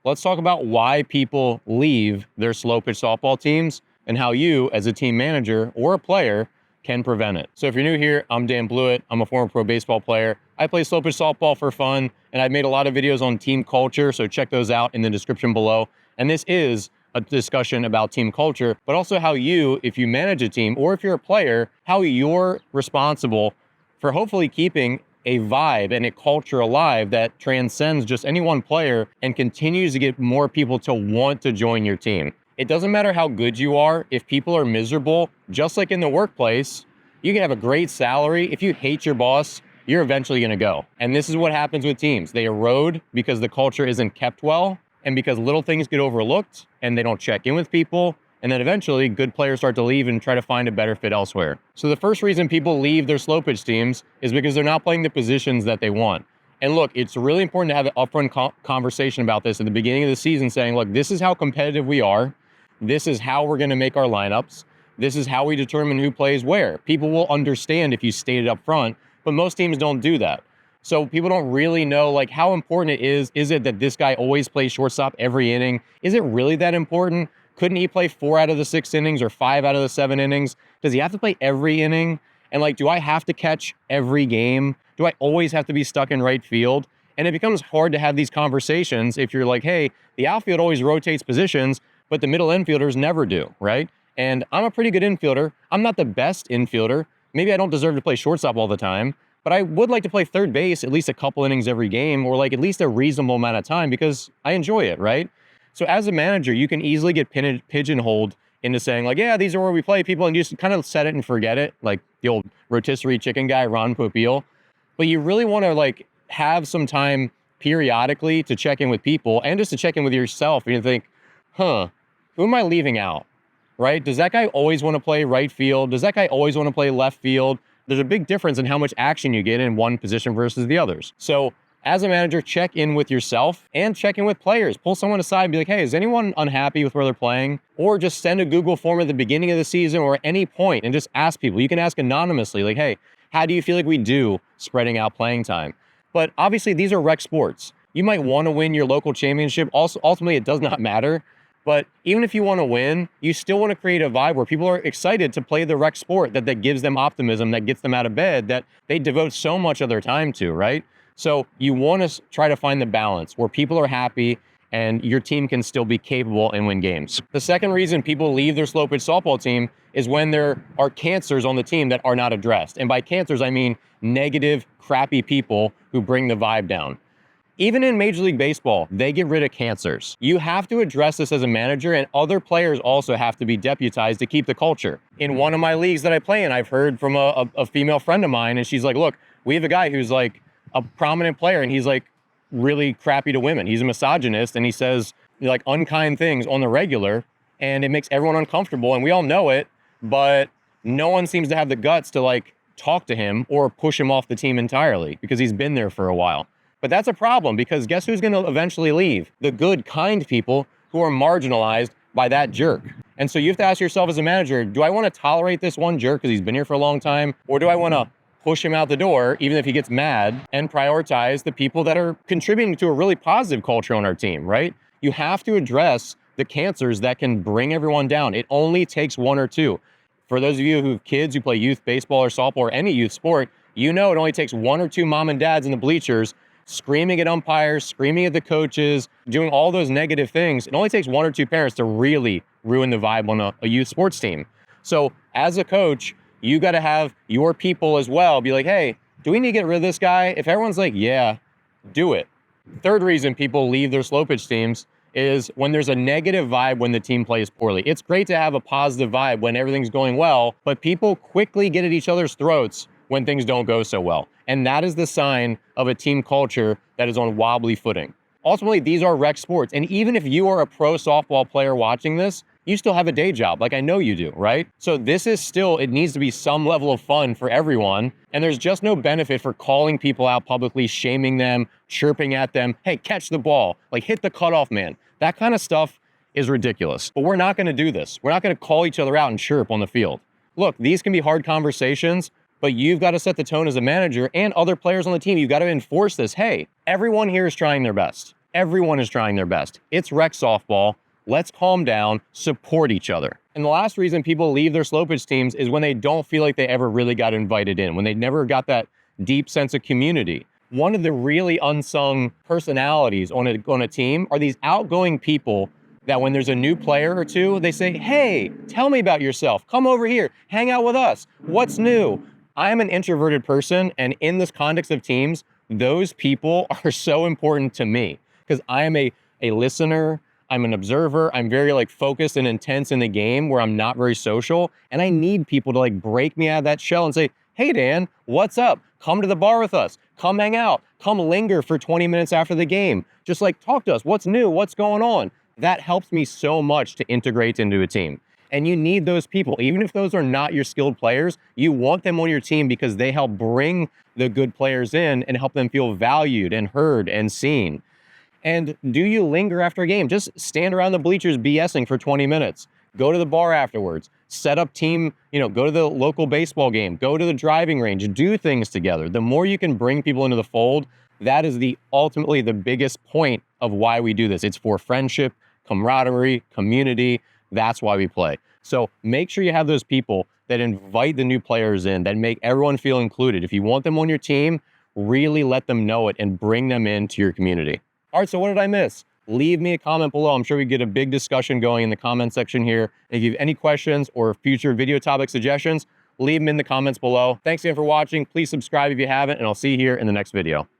let's talk about why people leave their slow pitch softball teams and how you, as a team manager or a player, can prevent it. So if you're new here, I'm Dan Blewett. I'm a former pro baseball player. I play slow pitch softball for fun, and I've made a lot of videos on team culture, so check those out in the description below. And this is a discussion about team culture, but also how you, if you manage a team or if you're a player, how you're responsible for hopefully keeping a vibe and a culture alive that transcends just any one player and continues to get more people to want to join your team. It doesn't matter how good you are. If people are miserable, just like in the workplace, you can have a great salary. If you hate your boss, you're eventually going to go. And this is what happens with teams. They erode because the culture isn't kept well and because little things get overlooked and they don't check in with people. And then eventually good players start to leave and try to find a better fit elsewhere. So the first reason people leave their slow pitch teams is because they're not playing the positions that they want. And look, it's really important to have an upfront conversation about this at the beginning of the season, saying, look, this is how competitive we are. This is how we're going to make our lineups. This is how we determine who plays where. People will understand if you state it up front, but most teams don't do that. So people don't really know like how important it is. Is it that this guy always plays shortstop every inning? Is it really that important? Couldn't he play 4 out of the 6 innings or 5 out of the 7 innings? Does he have to play every inning? And like, do I have to catch every game? Do I always have to be stuck in right field? And it becomes hard to have these conversations if you're like, hey, the outfield always rotates positions, but the middle infielders never do, right? And I'm a pretty good infielder. I'm not the best infielder. Maybe I don't deserve to play shortstop all the time, but I would like to play third base at least a couple innings every game or like at least a reasonable amount of time because I enjoy it, right? So as a manager, you can easily get pigeonholed into saying like, yeah, these are where we play people, and you just kind of set it and forget it, like the old rotisserie chicken guy, Ron Popeil. But you really want to like have some time periodically to check in with people and just to check in with yourself and you think, who am I leaving out, right? Does that guy always want to play right field? Does that guy always want to play left field? There's a big difference in how much action you get in one position versus the others. So as a manager, check in with yourself and check in with players. Pull someone aside and be like, hey, is anyone unhappy with where they're playing? Or just send a Google form at the beginning of the season or at any point and just ask people. You can ask anonymously, like, hey, how do you feel like we do spreading out playing time? But obviously, these are rec sports. You might want to win your local championship. Also, ultimately, it does not matter. But even if you want to win, you still want to create a vibe where people are excited to play the rec sport, that gives them optimism, that gets them out of bed, that they devote so much of their time to, right? So you want to try to find the balance where people are happy and your team can still be capable and win games. The second reason people leave their slow pitch softball team is when there are cancers on the team that are not addressed. And by cancers, I mean negative, crappy people who bring the vibe down. Even in Major League Baseball, they get rid of cancers. You have to address this as a manager, and other players also have to be deputized to keep the culture. In one of my leagues that I play in, I've heard from a female friend of mine, and she's like, look, we have a guy who's like a prominent player, and he's like really crappy to women. He's a misogynist, and he says like unkind things on the regular, and it makes everyone uncomfortable, and we all know it, but no one seems to have the guts to like talk to him or push him off the team entirely because he's been there for a while. But that's a problem because guess who's going to eventually leave? The good, kind people who are marginalized by that jerk. And so you have to ask yourself as a manager, do I want to tolerate this one jerk because he's been here for a long time? Or do I want to push him out the door, even if he gets mad, and prioritize the people that are contributing to a really positive culture on our team, right? You have to address the cancers that can bring everyone down. It only takes one or two. For those of you who have kids who play youth baseball or softball or any youth sport, you know it only takes one or two mom and dads in the bleachers screaming at umpires, screaming at the coaches, doing all those negative things. It only takes one or two parents to really ruin the vibe on a youth sports team. So as a coach, you got to have your people as well be like, hey, do we need to get rid of this guy? If everyone's like, yeah, do it. Third reason people leave their slow pitch teams is when there's a negative vibe when the team plays poorly. It's great to have a positive vibe when everything's going well, but people quickly get at each other's throats when things don't go so well. And that is the sign of a team culture that is on wobbly footing. Ultimately, these are rec sports. And even if you are a pro softball player watching this, you still have a day job, like I know you do, right? So this is still, it needs to be some level of fun for everyone. And there's just no benefit for calling people out publicly, shaming them, chirping at them. Hey, catch the ball, like hit the cutoff man. That kind of stuff is ridiculous. But we're not going to do this. We're not going to call each other out and chirp on the field. Look, these can be hard conversations, but you've got to set the tone as a manager and other players on the team. You've got to enforce this. Hey, everyone here is trying their best. Everyone is trying their best. It's rec softball. Let's calm down, support each other. And the last reason people leave their slow pitch teams is when they don't feel like they ever really got invited in, when they never got that deep sense of community. One of the really unsung personalities on a team are these outgoing people that when there's a new player or two, they say, hey, tell me about yourself. Come over here, hang out with us. What's new? I'm an introverted person, and in this context of teams, those people are so important to me because I am a listener. I'm an observer. I'm very focused and intense in the game where I'm not very social. And I need people to break me out of that shell and say, hey, Dan, what's up? Come to the bar with us. Come hang out. Come linger for 20 minutes after the game. Just talk to us. What's new? What's going on? That helps me so much to integrate into a team. And you need those people. Even if those are not your skilled players, you want them on your team because they help bring the good players in and help them feel valued and heard and seen. And do you linger after a game? Just stand around the bleachers BSing for 20 minutes. Go to the bar afterwards. Set up team, go to the local baseball game. Go to the driving range. Do things together. The more you can bring people into the fold, that is ultimately the biggest point of why we do this. It's for friendship, camaraderie, community. That's why we play. So make sure you have those people that invite the new players in, that make everyone feel included. If you want them on your team, really let them know it and bring them into your community. All right, so what did I miss? Leave me a comment below. I'm sure we get a big discussion going in the comment section here. And if you have any questions or future video topic suggestions, leave them in the comments below. Thanks again for watching. Please subscribe if you haven't, and I'll see you here in the next video.